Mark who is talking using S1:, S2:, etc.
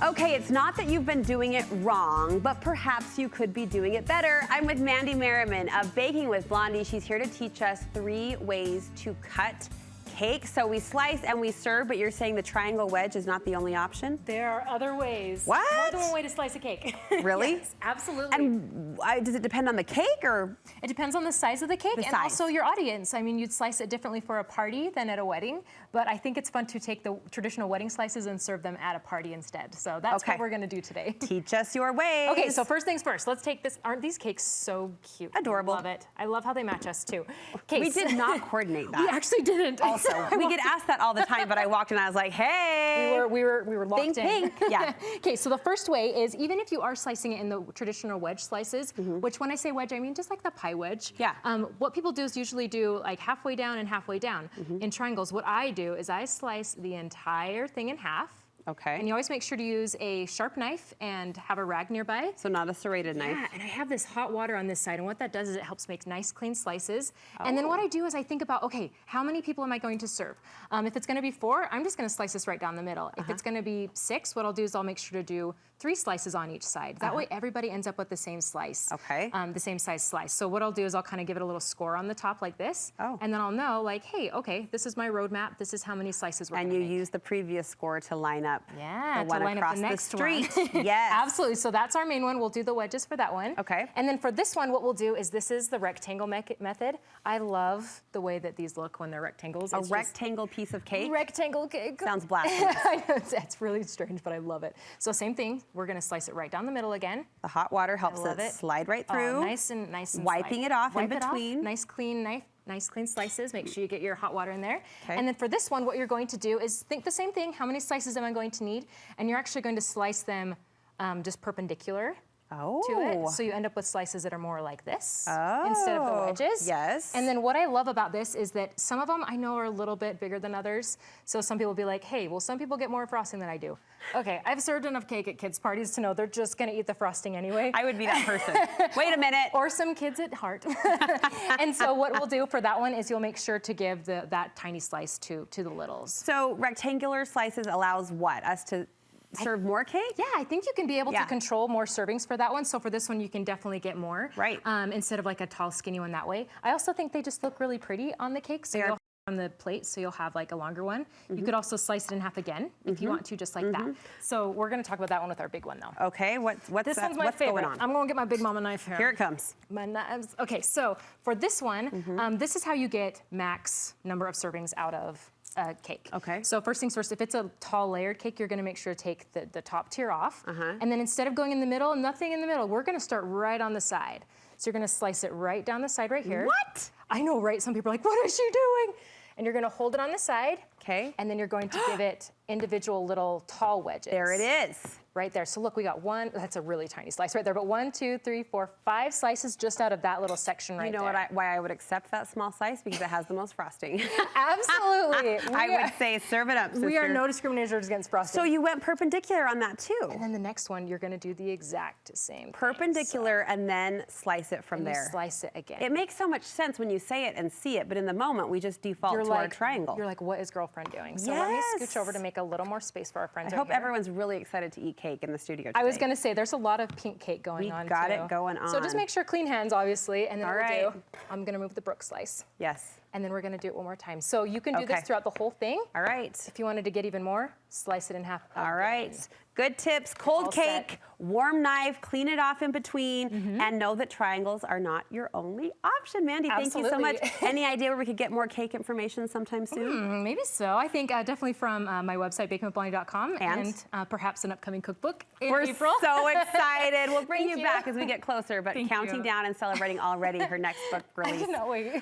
S1: Okay, it's not that you've been doing it wrong, but perhaps you could be doing it better. I'm with Mandy Merriman of Baking with Blondie. She's here to teach us 3 ways to cut cake. So we slice and we serve, but you're saying the triangle wedge is not the only option?
S2: There are other ways.
S1: What?
S2: More than one way to slice a cake.
S1: Really?
S2: Yes, absolutely.
S1: And does it depend on the cake or?
S2: It depends on the size of the cake and also your audience. I mean, you'd slice it differently for a party than at a wedding, but I think it's fun to take the traditional wedding slices and serve them at a party instead. So that's what we're gonna do today.
S1: Teach us your ways.
S2: Okay, so first things first, let's take this. Aren't these cakes so cute?
S1: Adorable.
S2: I love it. I love how they match us too.
S1: Okay, we did not coordinate that.
S2: We actually didn't.
S1: Also, we get asked that all the time, but I walked in and I was like, hey.
S2: We were locked in.
S1: Pink. Yeah.
S2: Okay, so the first way is even if you are slicing it in the traditional wedge slices, which when I say wedge, I mean just like the pie wedge.
S1: Yeah.
S2: What people do is usually do like halfway down and halfway down in triangles. What I do is I slice the entire thing in half.
S1: Okay.
S2: And you always make sure to use a sharp knife and have a rag nearby.
S1: So not a serrated knife.
S2: Yeah, and I have this hot water on this side, and what that does is it helps make nice, clean slices. And then what I do is I think about, okay, how many people am I going to serve? If it's gonna be 4, I'm just gonna slice this right down the middle. If it's gonna be 6, what I'll do is I'll make sure to do 3 slices on each side. That way everybody ends up with the same slice.
S1: Okay.
S2: The same size slice. So what I'll do is I'll kind of give it a little score on the top like this. And then I'll know like, hey, okay, this is my roadmap. This is how many slices we're gonna make.
S1: And you use the previous score to line up.
S2: Yeah,
S1: the one
S2: line
S1: across
S2: up the next
S1: street.
S2: one.
S1: Yes.
S2: Absolutely. So that's our main one. We'll do the wedges for that one.
S1: Okay.
S2: And then for this one, what we'll do is this is the rectangle method. I love the way that these look when they're rectangles.
S1: A rectangle piece of cake?
S2: Rectangle cake.
S1: Sounds blasphemous.
S2: I know, it's really strange, but I love it. So same thing. We're going to slice it right down the middle again.
S1: The hot water helps it slide right through.
S2: Nice and
S1: wiping it off in between.
S2: Nice clean knife. Nice clean slices. Make sure you get your hot water in there. And then for this one, what you're going to do is think the same thing. How many slices am I going to need? And you're actually going to slice them just perpendicular to it. So you end up with slices that are more like this instead of the wedges.
S1: Yes.
S2: And then what I love about this is that some of them I know are a little bit bigger than others. So some people will be like, hey, well, some people get more frosting than I do. Okay, I've served enough cake at kids' parties to know they're just gonna eat the frosting anyway.
S1: I would be that person. Wait a minute.
S2: Or some kids at heart. And so what we'll do for that one is you'll make sure to give that tiny slice to the littles.
S1: So rectangular slices allows what? Us to serve more cake?
S2: Yeah, I think you can be able to control more servings for that one. So for this one, you can definitely get more.
S1: Right.
S2: Instead of like a tall, skinny one that way. I also think they just look really pretty on the cake. So you'll on the plate, so you'll have like a longer one. You could also slice it in half again if you want to, just like that. So we're gonna talk about that one with our big one though.
S1: Okay, what's
S2: this one's my favorite.
S1: Going on?
S2: I'm gonna get my big mama knife here.
S1: Here it comes.
S2: My knives. Okay, so for this one, this is how you get max number of servings out of cake.
S1: Okay.
S2: So first things first, if it's a tall layered cake, you're gonna make sure to take the top tier off. And then instead of going in the middle, nothing in the middle, we're gonna start right on the side. So you're gonna slice it right down the side right here.
S1: What?
S2: I know, right? Some people are like, what is she doing? And you're gonna hold it on the side.
S1: Okay.
S2: And then you're going to give it individual little tall wedges.
S1: There it is.
S2: Right there. So look, we got one, that's a really tiny slice right there, but 1, 2, 3, 4, 5 slices just out of that little section right there.
S1: You know why I would accept that small slice? Because it has the most frosting.
S2: Absolutely.
S1: I would say serve it up, sister.
S2: We are no discriminators against frosting.
S1: So you went perpendicular on that too.
S2: And then the next one, you're gonna do the exact same
S1: perpendicular
S2: thing,
S1: and then slice it from there.
S2: Slice it again.
S1: It makes so much sense when you say it and see it, but in the moment we just default to our triangle.
S2: You're like, what is girlfriend doing? So let me scooch over to make a little more space for our friends.
S1: I hope everyone's really excited to eat cake in the studio today.
S2: I was gonna say, there's a lot of pink cake going on.
S1: We got it going on.
S2: So just make sure clean hands, obviously, and then I'm gonna move the Brook slice.
S1: Yes.
S2: And then we're gonna do it one more time. So you can do this throughout the whole thing.
S1: All right.
S2: If you wanted to get even more, slice it in half.
S1: All right. Good tips. Cold cake, warm knife, clean it off in between, and know that triangles are not your only option. Mandy, thank you so much. Any idea where we could get more cake information sometime soon?
S2: Maybe so. I think definitely from my website, bakingwithblondie.com, and perhaps an upcoming cookbook in April.
S1: We're so excited. We'll bring you back as we get closer, but counting down and celebrating already her next book release.
S2: I cannot wait.